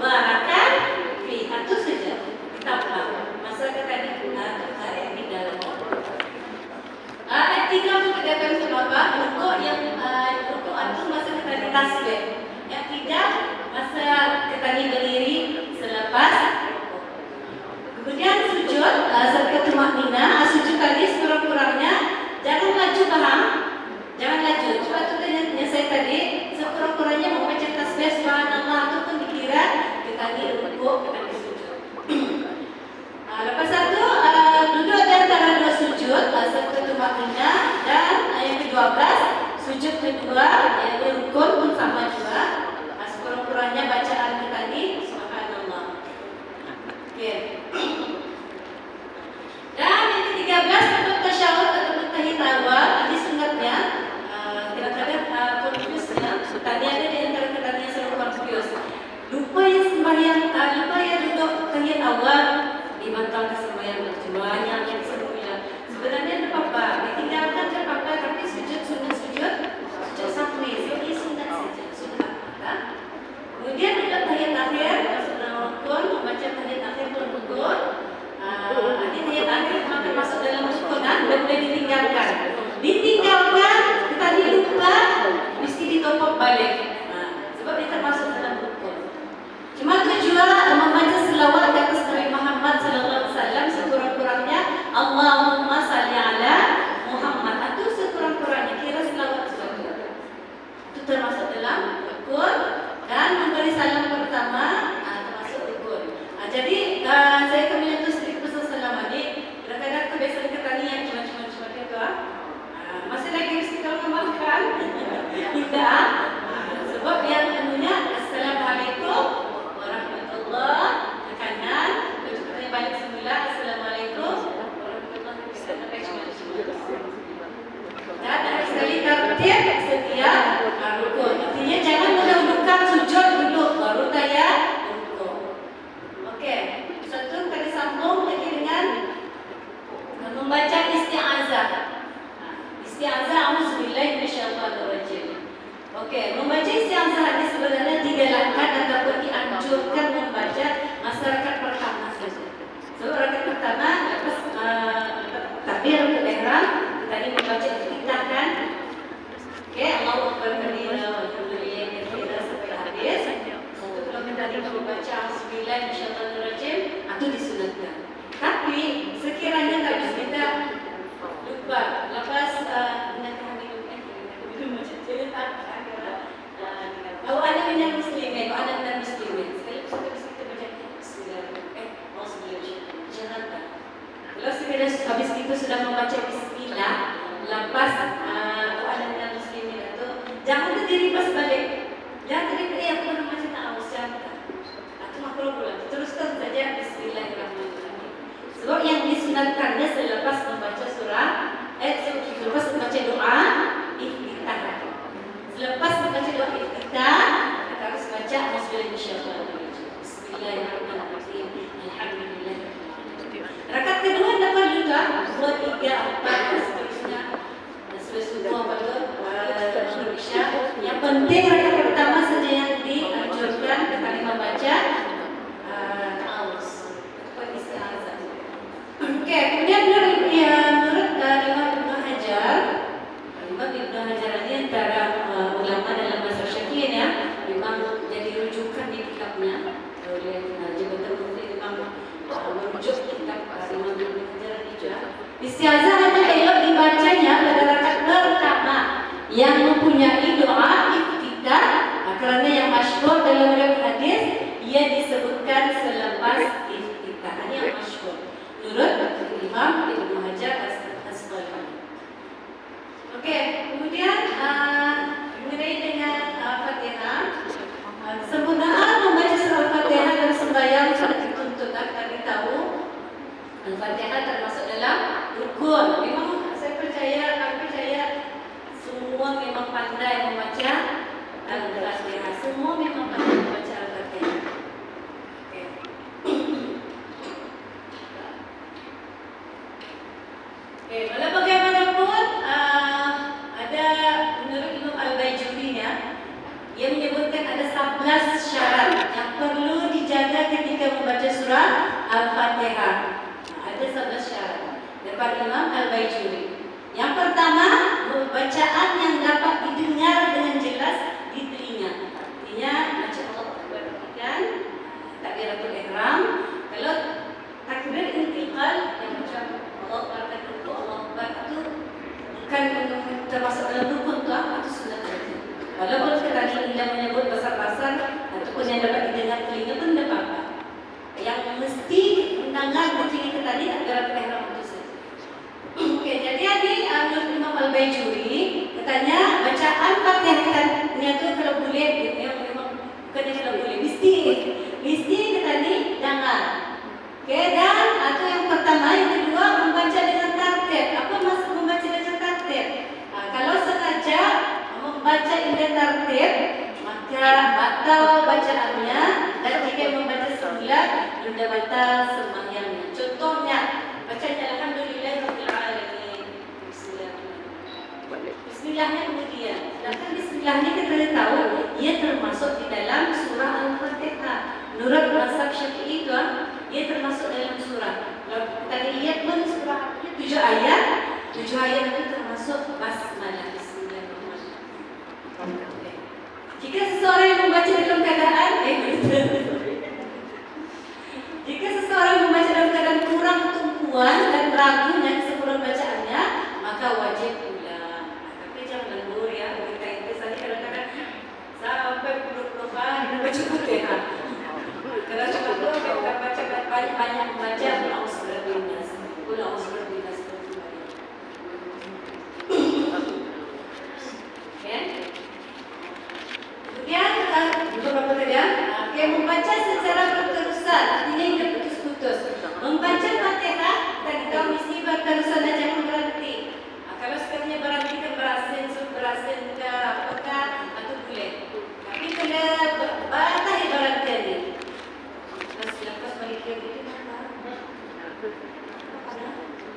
mubarakan fi. Itu saja. Tambah. Masa tadi ayat 3 ayat 3 itu terkadang sebab rukuk yang rukuk itu masa tadi tasbih. Yang tidak masa tadi berdiri selepas. Kemudian sujud serta tumaknina. Sujud tadi sekurang-kurangnya jangan laju paham. Jangan laju. Coba tu tanya saya tadi sekurang-kurangnya membaca tasbih subhanallah itu pun dikira tadi rukuk tadi sujud. Lepas itu duduk di antara dua sujud serta tumaknina dan yang ke-12 sujud kedua yaitu rukun pun sama juga. Sekurang-kurangnya bacaan tadi subhanallah. Okey. Dan yang ke-13 untuk tasyahud atau tahiyat awal ini sunatnya kadang-kadang confuse-nya. Tadi ada di antara kata yang selalu confuse. Lupa yang sembahyang, lupa yang duduk tahiyat awal dibatalkan sembahyang berjumlahnya yang semula. Sebenarnya ada apa-apa, ditinggalkan ada apa-apa, tapi sujud sunat sujud sahwi, jadi sunat saja, sunat. Kemudian duduk tahiyat akhir, masuk dalam rukun, membaca tahiyat akhir pun rukun. Nanti tahiyat akhir maka masuk dalam rukunan dan boleh ditinggalkan. Ditinggalkan, tadi lupa, mesti ditopok balik. Sebab dia termasuk dalam rukun. Cuma tujuan membaca selawat di atas Nabi Muhammad sallallahu alaihi wasallam sekurang-kurangnya Allahumma salli ala Muhammad. Itu sekurang-kurangnya kira selawat saja. Itu termasuk dalam rukun dan memberi salam pertama termasuk rukun. Jadi saya kembali untuk sedikit pesan salam ini. Kadang-kadang kebiasaan ketani yang cuma itu. Masih lagi mesti kalau makan. Tidak. Sebab yang anunya assalamualaikum warahmatullah ke kanan, kita balik semula assalamualaikum warahmatullahi wabarakatuh. Dan ada sekali tertib setiap rukun. Artinya jangan mendahulukan sujud dulu baru tahiyat rukun. Okey, satu tadi sambung lagi dengan membaca isti'azah. Isti'azah auzubillahi minasyaitonirrajim. Okey, membaca isti'azah ini sebenarnya digalakkan ataupun dianjurkan membaca masyarakat pertama saja. So, rakaat pertama lepas takbir untuk ihram, tadi membaca iftitah kan. Okey, Allahu Akbar kabira walhamdulillah katsira sampai habis. Sebelum tadi membaca auzubillahi minasyaitonirrajim, itu disunatkan. Tapi sekiranya tak bisa kita lupa lepas kalau ada minat muslimin, kalau ada minat muslimin, sekali kita baca jangan tak. Kalau sekiranya habis itu sudah membaca bismillah, lepas kalau ada minat muslimin itu jangan berdiri pas balik. Jangan tadi aku nak baca tak aus jangan. Itu makruh pula. Teruskan saja bismillahirrahmanirrahim. Sebab yang disunatkannya selepas membaca surah, selepas membaca doa iftitah. Selepas membaca doa iftitah, kita harus baca auzubillahi minasyaitonirrajim. Bismillahirrahmanirrahim. Alhamdulillah. Rakaat kedua dapat juga 2, 3, 4 dan seterusnya. Sesuai subuh pada Isya. Yang penting rakaat pertama saja yang dianjurkan kita membaca aus. Okey, kemudian menurut Imam Ibnu Hajar ini antara ulama dalam mazhab Syafi'i memang jadi rujukan di kitabnya oleh Jabatan Mufti memang merujuk kitab Imam Ibnu Hajar ini juga. Isti'azah hanya elok dibacanya pada rakaat pertama yang mempunyai doa iftitah kerana yang masyhur dalam riwayat hadis ia disebutkan selepas iftitah. Ini yang masyhur menurut Imam Ibnu Hajar Asqalani. Okey, kemudian mengenai dengan Fatihah, sempurnaan membaca surah Fatihah dalam sembahyang sudah dituntut. Kami tahu Al-Fatihah termasuk dalam rukun. Memang kami percaya semua memang pandai membaca Al-Fatihah. Semua memang pandai membaca Al-Fatihah. Okay, walau bagaimanapun ada menurut Imam Al-Bajuri yang menyebutkan ada 11 syarat yang perlu Al-Fatihah. Ada 11 syarat. Dapat Imam Al-Baijuri. Yang pertama, bacaan yang dapat didengar dengan jelas di telinga. Artinya macam Allah berfirman, takbiratul ihram. Kalau takbir intiqal yang macam Allah Akbar itu Allah Akbar itu bukan termasuk dalam rukun tu atau sunnah. Walaupun tadi tidak menyebut basar-basar ataupun yang dapat didengar telinga pun tidak apa-apa. Yang mesti mendengar di telinga tadi takbiratul ihram itu saja. Oke, jadi menurut Imam Al-Baijuri katanya bacaan Fatihahnya itu kalau boleh, memang bukannya kalau boleh, mesti katanya dengar. Oke, dan atau yang pertama, yang kedua membaca dengan tartib. Apa maksud membaca dengan tartib? Kalau sengaja membaca dengan tartib, maka batal bacaannya, dan jika membaca semula sudah batal sembahyangnya. Contohnya bacanya Alhamdulillahirabbil alamin. Bismillahnya kemudian. Sedangkan bismillahnya kita tahu ia termasuk di dalam surah Al-Fatihah. Menurut mazhab Syafi'i itu ia termasuk dalam surah. Kalau kita lihat pun surah 7 ayat itu termasuk basmalah. Bismillahirrahmanirrahim. Jika seseorang yang membaca dalam keadaan jika seseorang membaca dalam keadaan kurang tumpuan dan ragunya kesempurnaan bacaannya, maka wajib ulang. Tapi jangan lembur ya, kita itu saja kadang-kadang sampai puluh-puluh kali baca Fatihah. Kalau cuma kita baca banyak membaca ulang surat Nas. Kemudian untuk apa tadi? Membaca secara berterusan, artinya tidak putus-putus. Membaca Fatihah tadi tahu mesti berterusan dan jangan berhenti. Kalau sekalinya berhenti kan berasin ke apakah atau boleh. Tapi kalau batas berhenti ni. Lepas balik ke itu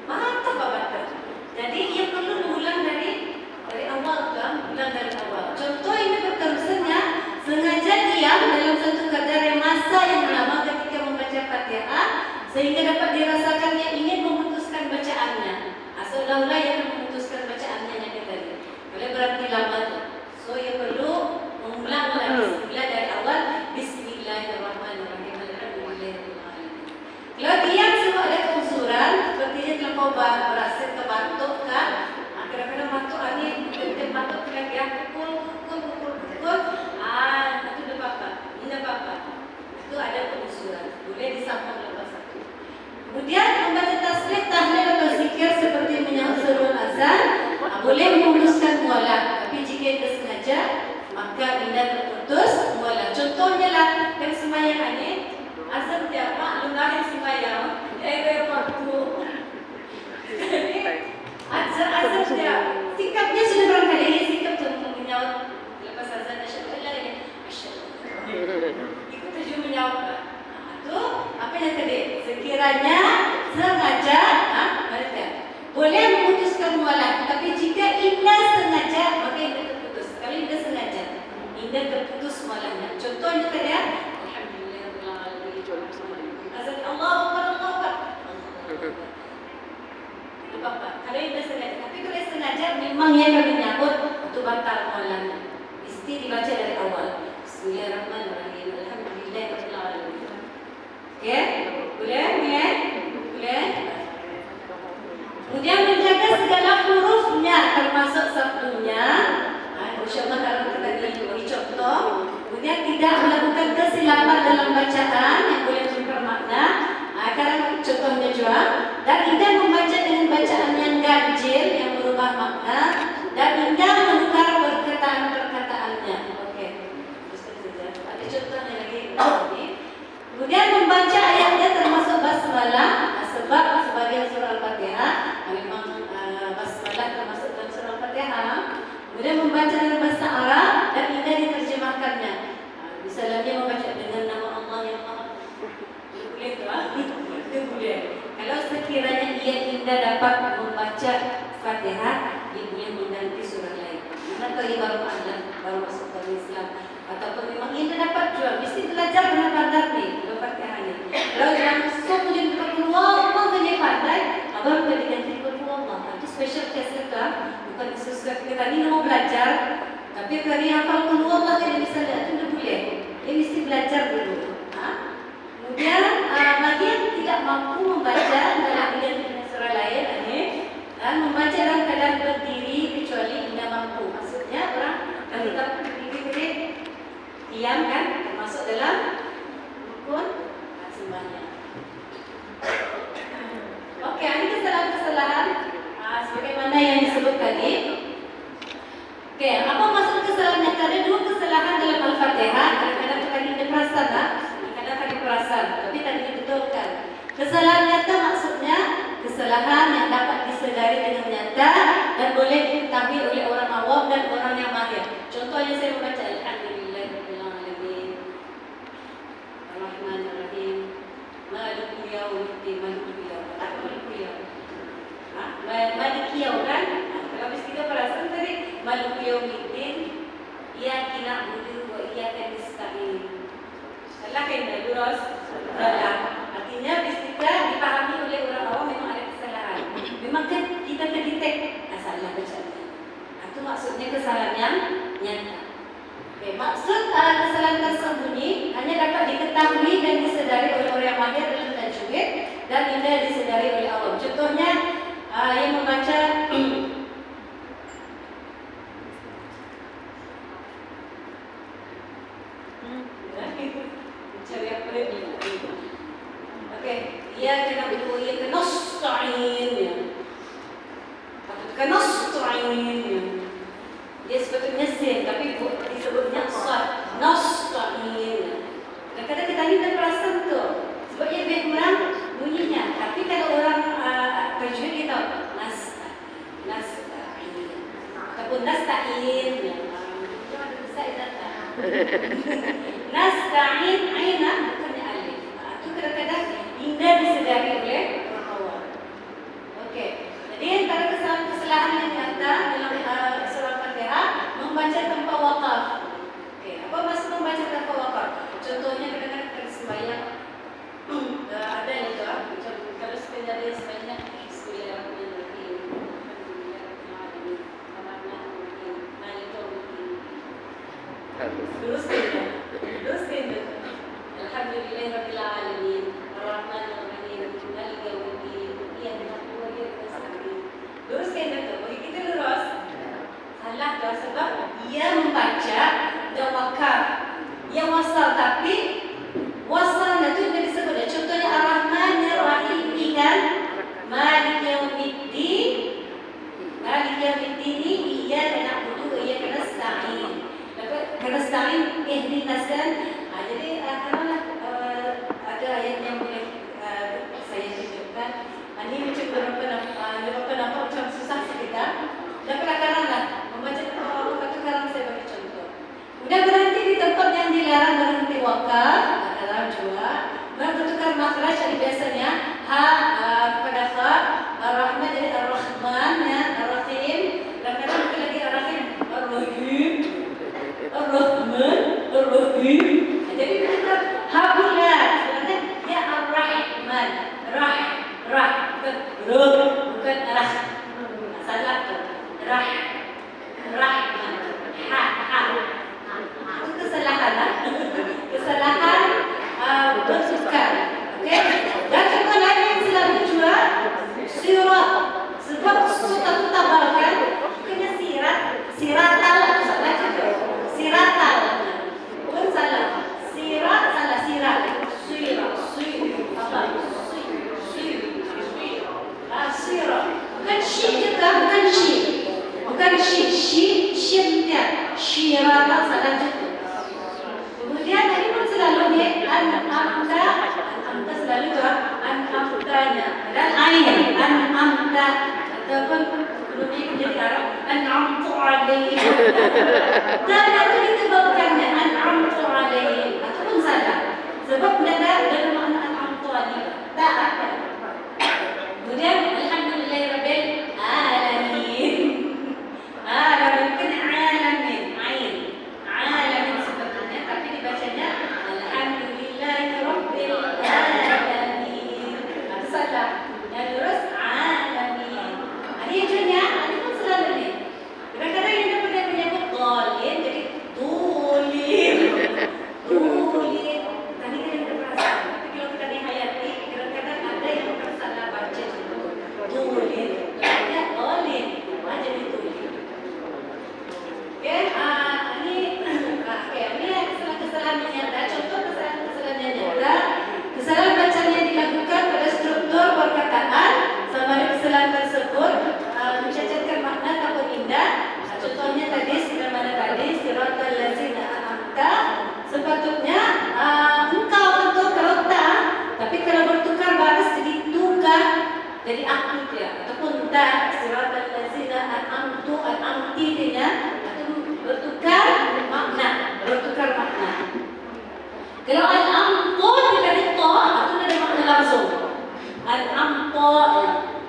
mata batas. Jadi ia perlu mengulang dari awal kan, ulang dari awal. Contoh ini berterusannya sengaja diam dalam satu kadar masa yang lama ketika membaca Fatihah sehingga dapat dirasakannya ingin memutuskan bacaannya. Seolah-olah ia akan memutuskan bacaannya yang tadi. Boleh berarti lama tu. So ia perlu mengulang lagi dari awal. Bismillahirrahmanirrahim. Alhamdulillahirrahmanirrahim. Kalau diam sebab ada keuzuran, sepertinya terlampau berasa kebatuk kan? Kadang-kadang batuk ni, kemudian batuk lagi pukul. Itu dah apa-apa. Ini apa-apa. Itu ada pengusuran. Boleh disambung lepas satu. Kemudian membaca tasbih, tahlil atau zikir seperti menyahut seruan azan, boleh memutuskan mualah. Tapi jika itu sengaja, maka tidak terputus mualah. Contohnya lah, yang sembahyang ni, azan tiap lungahin sembahyang, waktu. Azan dia, sikapnya sudah barangkali ini sikap tu menyahut lepas azan asyhadu an la ilaha illallah. Ikut tujuh menyahut. Itu apa yang tadi? Sekiranya sengaja, boleh memutuskan mualah. Tapi jika indah sengaja, maka indah terputus. Kalau indah sengaja, indah terputus mualahnya. Contohnya tadi Alhamdulillahirabbil alamin. Azan Allahu Akbar. Apa? Kalau yang sengaja, tapi kalau yang sengaja memang yang akan menyambut itu batal mualahnya. Mesti dibaca dari awal. Bismillahirrahmanirrahim. Alhamdulillahirabbil alamin. Okey? Boleh? Kemudian menjaga segala hurufnya termasuk sabdunya. Insyaallah kalau kita beri contoh. Kemudian tidak melakukan kesilapan dalam bacaan yang boleh bermakna. Sekarang contohnya juga, dan tidak membaca dengan bacaan yang ganjil yang berubah makna dan tidak menukar perkataan-perkataannya. Okey. Ada contohnya lagi. Kemudian membaca ayatnya termasuk basmalah, sebab sebagian surah Al-Fatihah memang basmalah termasuk dalam surah Al-Fatihah. Kemudian membaca dalam bahasa Arab dan tidak diterjemahkannya. Misalnya membaca dengan nama Allah yang Maha. Boleh tu itu boleh. Kalau sekiranya ia tidak dapat membaca Fatihah, ia boleh mengganti surah lain. Atau ia baru masuk ke Islam. Ataupun memang ia tidak dapat juga, mesti belajar benar-benar ni Fatihah ni. Kalau langsung ketika tadi mau belajar, tapi tadi hafal qul huwallahu ahad bisa lihat itu boleh. Dia mesti belajar dulu. Kemudian bagi yang tidak mampu membaca dalam bidang surah lain dan membaca dalam keadaan berdiri kecuali tidak mampu. Maksudnya orang ketika berdiri diam kan termasuk dalam rukun sembahyang. Oke, ini kesalahan-kesalahan sebagaimana yang disebut tadi. Oke, apa maksud kesalahannya? Ada dua kesalahan dalam Al-Fatihah. Kadang-kadang tadi diperasan, kadang-kadang diperasan, tapi tadi dibetulkan. Kesalahan nyata maksudnya kesalahan yang dapat disadari dengan nyata dan boleh diketahui oleh orang awam dan orang yang mahir. Contohnya saya membaca Alhamdulillahirabbil alamin, Ar-Rahmanir-Rahim, Maliki yaumiddin, Maliki yaumiddin kan? Kalau mesti kita perasan tadi Maliki yaumiddin, iyyaka na'budu wa iyyaka nasta'in. Salah kan lurus? Salah. Artinya kita dipahami oleh orang awam memang ada kesalahan. Memang kan kita terdetek salah bacanya. Itu maksudnya kesalahan yang nyata. Oke, maksud kesalahan tersembunyi hanya dapat diketahui dan disedari oleh orang yang mahir dalam tajwid dan tidak disedari oleh awam. Contohnya yang membaca cari apa lagi? Oke, ia kena berdua, ia kena nasta'in ya. Kena nasta'in ya. Dia sebetulnya sin, tapi disebutnya sad. Nasta'in. Kadang-kadang kita ni tak perasan tu. Sebab ia lebih kurang bunyinya. Tapi kalau orang tajwid kita nasta'in ataupun nasta'in ya. Itu ada besar data. Nasta'in aina bukannya alif. Itu kadang-kadang indah disedari oleh orang awam. Okey. Jadi antara kesalahan yang nyata dalam surah Al-Fatihah membaca tanpa waqaf. Okey, apa maksud membaca tanpa waqaf? Contohnya kadang-kadang kita sembahyang ada yang itu kalau sekadar sembahyang Bismillahirrahmanirrahim. Teruskan. Alhamdulillahirabbil alamin. Ar-Rahmanir-Rahim. Maliki yaumiddin. Iyyaka na'budu wa iyyaka nasta'in. Teruskan itu. Bagi kita lurus. Salah tu sebab ia membaca dan wakaf. Ia wasal tapi wasalnya tu yang disebut. Contohnya Ar-Rahmanir-Rahim kan? Maliki yaumiddin. Maliki yaumiddin iyyaka na'budu wa iyyaka nasta'in. Karena selain ikhlaskan, jadi karena ada ayat yang boleh saya tunjukkan. Ini menyebabkan apa macam susah sekitar. Dan kadang-kadang membaca kadang-kadang saya bagi contoh. Kemudian berhenti di tempat yang dilarang berhenti wakaf, kadang juga bertukar makhraj jadi biasanya ha kepada fa, ar-rahman jadi ar-rahman ya, ar-rahim, dan kadang lagi ar-rahim, ar-rahim. Ar-Rahman, Ar-Rahim. Jadi kita habulat, sebenarnya ya Ar-Rahman, bukan rah. Salah tu, Rahman, ha. Itu kesalahan, kesalahan bertukar. Okey. Dan juga lain yang selalu juga sirat, sebab surat itu tabalkan, bukannya siratal. Siratal pun salah. Sirat salah. Sirat. Sirat. Bukan shi juga. Bukan shi. Shimnya. Shiratal salah juga. Kemudian ini pun selalu dia an-amda selalu juga an-amdanya dan ain an-amda ataupun kemudian menjadi Arab an-amtu alaihim. Dan itu disebabkannya an-amtu alaihim. Itu pun salah. Sebab tidak ada makna an-amtu alaihim. Tak ada. Kemudian alhamdulillahirabbil alamin. Bukan alamin. Alamin sebetulnya tapi dibacanya alhamdulillahirabbil alamin. Itu salah. Yang lurus alamin. Ini pun selalu ni.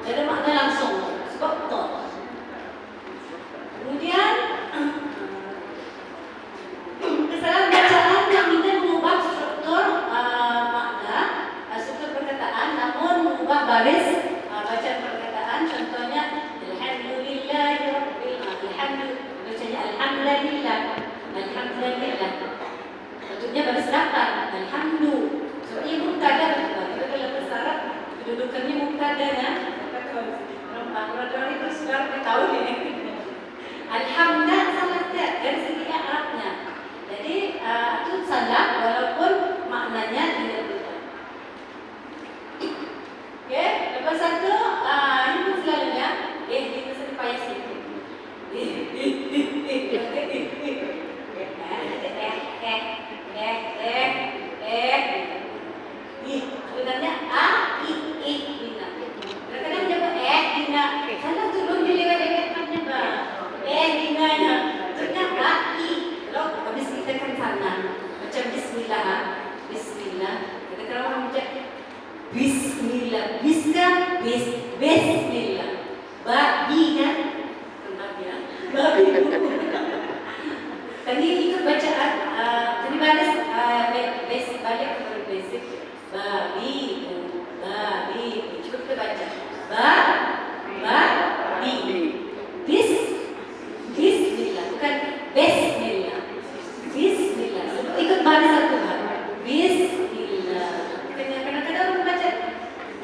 ada makna langsung sebab to. Kemudian kesalahan bacaan yang tidak mengubah struktur makna, struktur perkataan, namun mengubah baris bacaan perkataan. Contohnya alhamdulillahirabbil alamin, bacanya alhamdulillah, alhamdulillah. Bentuknya baris datar, alhamdu. So ia mubtada, kita dalam bahasa Arab kedudukannya mubtada ya. Orang itu sudah tahu ini. Alhamdulillah salah tidak dari segi Arabnya. Jadi itu salah walaupun maknanya tidak betul. Oke, lepas itu ini pun selalunya kita sering payah sedikit. Sebenarnya ina. Kadang-kadang dia ina. Salah turun dilewat-lewatkannya bang. Dinanya. Ternyata Kalau habis kita kan sana macam Bismillah. Bismillah. Kadang-kadang orang macam Bismillah. Bismillah. Babi kan? Babi. Tadi ikut bacaan. Tadi balas basic balik kepada basic. Babi. Cuba kita baca. Babi. Bismillah. Bukan Bismillah. Bismillah. Ikut baris satu kan? Bismillah. Kadang-kadang orang baca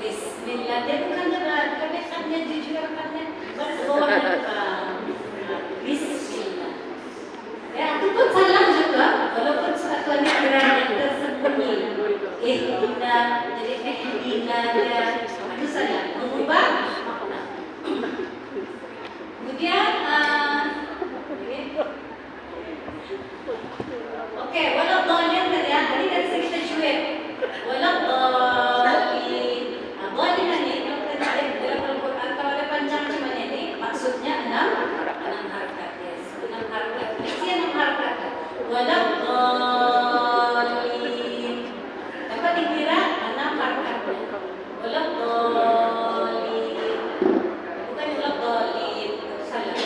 Bismillah. Dia bukan kebekannya dijualkannya baris bawah. Bismillah. Ya, itu pun salah juga. Walaupun satuannya berada tersembunyi. Ihdina, jadi ihdina dia. Itu salah. Mengubah makna. Kemudian, oke, walau dhalin tadi ya. Tadi dari segi tajwid. Walau dhalin. Dhalin ini kalau kita lihat dalam Al-Quran kalau ada panjang macam ini, maksudnya 6 harakat. Yes, 6 harakat. Mesti 6 harakat. Walau dhalin. Dapat dikira 6 harakat. Walau dhalin. Bukan walau dhalin. Salah.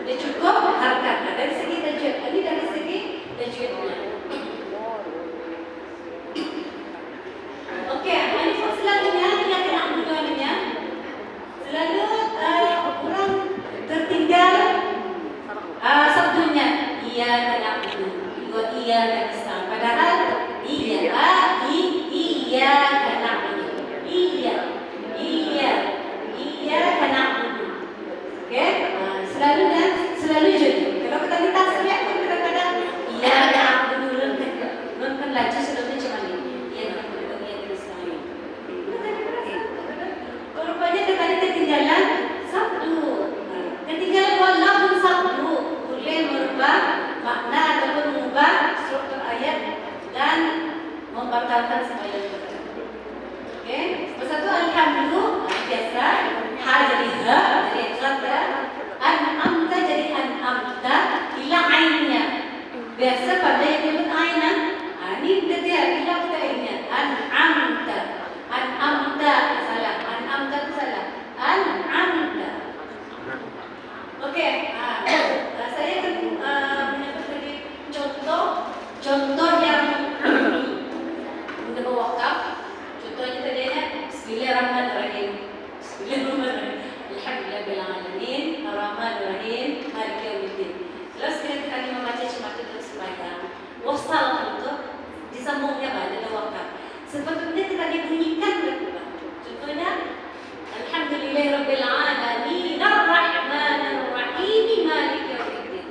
Dia cukup harakat. Dari segi tajwid. Ini dari segi tajwidnya. Oke, ini selanjutnya yang kena ambilnya. Selalu orang tertinggal sabdunya. Iya kena dua iya kena Islam. Padahal iya kena iya kena. Oke, selalu jadi. Kalau kita minta seriak pun kadang-kadang iya kena non laju sebelumnya cuma ini. Iya kena Islam. Rupanya tadi ketinggalan sabdu. Ketinggalan walaupun sabdu boleh merubah makna ataupun mengubah struktur ayat dan membatalkan sembahyang kita. Oke, bersatu alhamdulillah biasa ha jadi ha jadi kata an'amta jadi an'amta ila ainnya. Biasa pada yang disebut ainan ini dia ila kita ainnya an'amta salah an'amta itu salah an'amta. Oke, saya akan menyebut tadi contoh yang untuk wakaf. Contohnya tadi Bismillahirrahmanirrahim. Alhamdulillahirabbil alamin, arrahmanirrahim, maliki yaumiddin. Terus kita membaca cuma itu sembahyang. Wassalam itu disambungnya pada wakaf. Sebetulnya kita dibunyikan berubah. Contohnya Alhamdulillahirabbil alamin, arrahmanirrahim, maliki yaumiddin.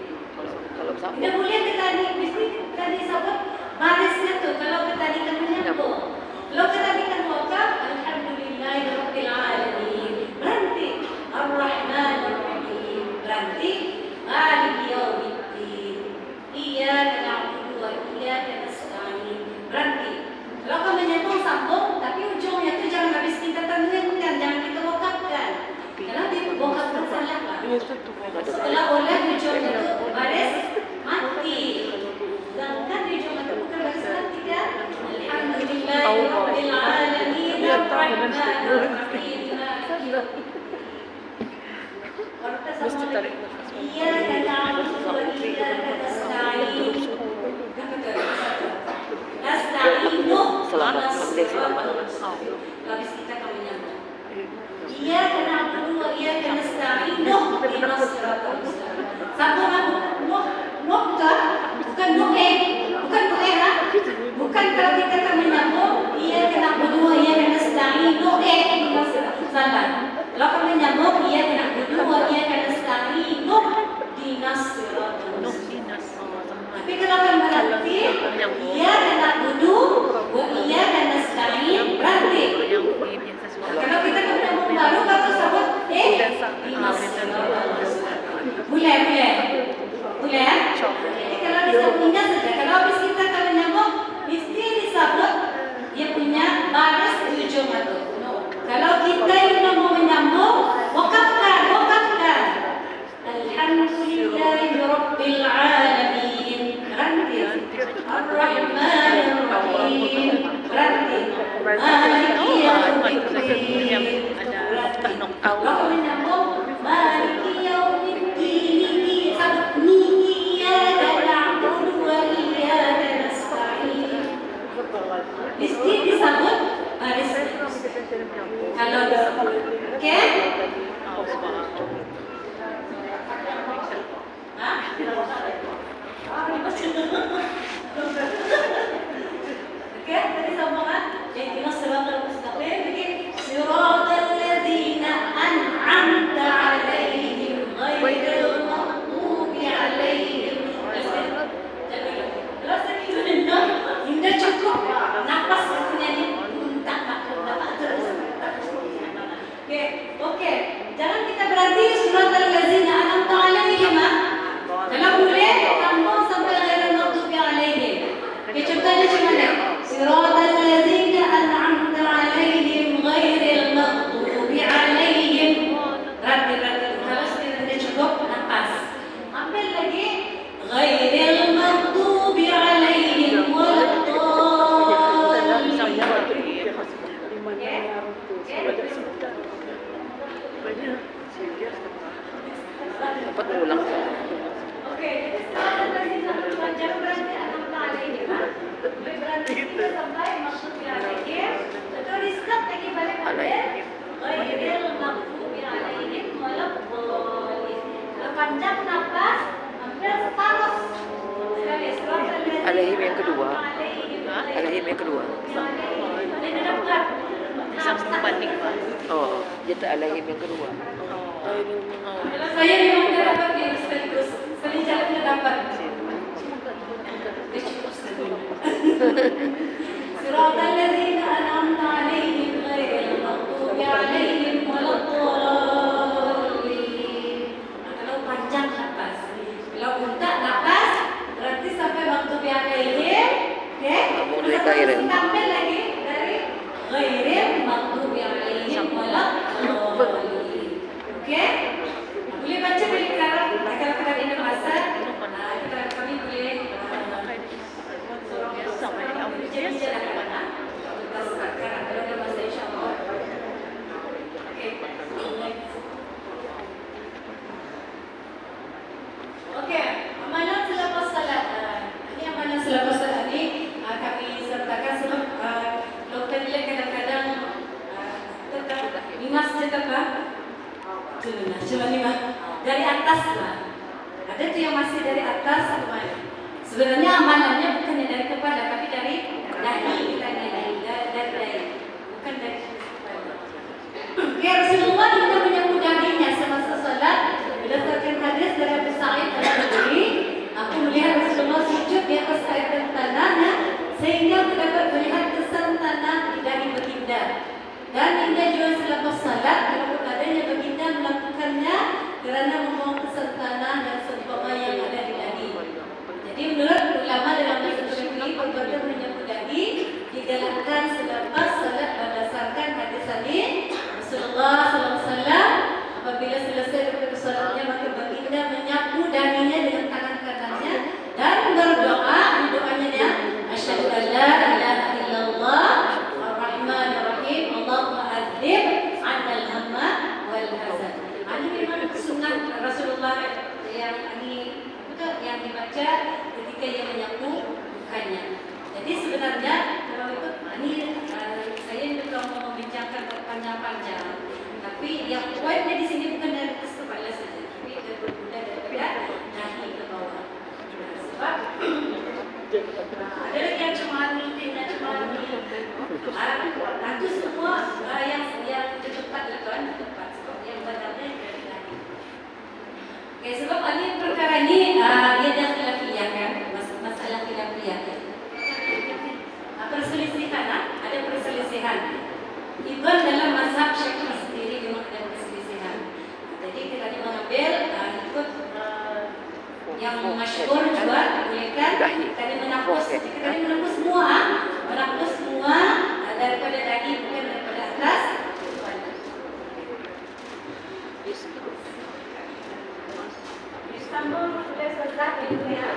Tidak boleh kita mesti tadi sahabat barisnya tuh kalau kita kan menyambung. Kalau kita kan wakaf Alhamdulillahirabbil alamin. Berhenti Ar-Rahmanir-Rahim. Berhenti Maliki yaumiddin. Iyyaka na'budu wa iyyaka nasta'in. Berhenti. Kalau kamu menyambung sambung tapi ujungnya itu jangan habis kita tanwinkan, jangan kita wakafkan. Karena dia wakafkan salah lah. Setelah oleh ujungnya itu baris mati. Sedangkan di ujung itu bukan baris mati ya. Alhamdulillahirabbil alamin. Ar-Rahmanir-Rahim. Mesti tarik nafas. Iyyaka na'budu wa iyyaka nasta'in. Nasta'inu. Selamat mengerti, selamat. Habis kita kami nyambung. Iyyaka na'budu wa iyyaka nasta'in. Ihdinas siratal mustaqim. Satu lagu. Bukan doa. Bukan doa ha? Bukan kalau kita kami nyambung. Iyyaka na'budu wa iyyaka nasta'in. Doa ihdinas siratal mustaqim. Kalau kami nyambung, iyyaka na'budu wa iyyaka nasta'in. Ihdinas siratal mustaqim. Tapi kalau kan berarti iyyaka na'budu wa iyyaka nasta'in berarti kalau kita ketemu baru baru sabut boleh ya? Jadi kalau disambungnya saja kalau habis kita kalau nyambung mesti disabut dia punya baris di ujung itu. Kalau kita yang mau menyambung wakafkan alhamdulillahi rabbil alamin berarti ar-rahmanir rahim berarti maliki yaumiddin berarti kalau menyambung maliki yaumiddin sabut iyyaka na'budu wa iyyaka nasta'in mesti disambut baris kalau disambut oke? Oke, tadi sambungan ihdinas siratal mustaqim jadi siratal ladzina an'amta 'alaihim ghairil maghdubi alaihim terus ini cukup napas punya ni tak terus oke jangan kita berhenti siratal ladzina an'amta 'alaihim kalau boleh sambung sampai ghairil maghdubi alaihim contohnya cuma ni siratal ladzina an'amta 'alaihim ghairil maghdubi 'alaihim berarti kalau sudah cukup napas ambil lagi ghairil maghdubi 'alaihim waladdallin Dapat ulang. Oke, jadi siratal ladzina panjang berarti an'amta 'alaihim berarti kita sampai maghdubi 'alaihim terus diskat lagi balik ambil ghairil maghdubi 'alaihim waladdallin kalau panjang napas ambil separuh sekali siratal ladzina Alaihim yang kedua. Alaihim yang kedua. ini dapat Sambung banding Pak. Oh, jadi alaihim yang kedua. kalau saya memang tidak dapat ini sekaligus sekali jalan tidak dapat siratal ladzina an'amta 'alaihim ghairil maghdubi 'alaihim waladdallin kalau panjang napas kalau unta napas berarti sampai maghdubi 'alaihim oke Mulai ghairil. tambah lagi dari ghairil maghdubi 'alaihim waladdallin oke boleh baca balik sekarang agar kita ini bahasa kita kami boleh Oke, amalan selepas salat. Ini amalan selepas salat ini kami sertakan sebab dokter dia kadang-kadang tetap di masjid apa? Cuma lima dari atas lah. Ada tuh yang masih dari atas kemana? Sebenarnya amalannya bukannya dari kepala tapi dari dahi kita dari dahi, bukan dari kepala. Oke, Rasulullah kita menyambut dahinya semasa salat berdasarkan hadis dari Abu Sa'id Al-Khudri. Aku melihat Rasulullah sujud di atas air dan tanahnya sehingga aku dapat melihat kesan tanah di dahi baginda. Dan Anda juga selepas salat kalau adanya baginda melakukannya kerana membuang kesan tanah dan seumpama yang ada di dahi. Jadi menurut ulama dalam bahasa Turki perbuatan menyambut dahi digalakkan selepas salat berdasarkan hadis ini Rasulullah SAW apabila selesai daripada salatnya maka baginda menyapu dahinya dengan tangan kanannya dan berdoa. Doanya dia asyhadu an la ilaha illallah ar-rahmanir rahim Allahumma adzib 'anil hamma panjang. Tapi yang poinnya di sini bukan dari atas kepala saja, tapi bermula daripada dahi ke bawah. Nah, sebab ada lagi yang cuma rutinnya cuma itu semua yang di tempat itu kan di tempat sebab yang benarnya dari dahi. Oke, sebab ini perkara ini ia dah khilafiyah kan, masalah khilafiyah. Perselisihan, ada perselisihan. Even dalam mazhab Syafi'i sendiri memang ada perselisihan. Jadi kita mengambil ikut yang masyhur juga dibolehkan. Tadi menghapus semua daripada dahi bukan daripada atas. Istanbul sudah selesai itu ya.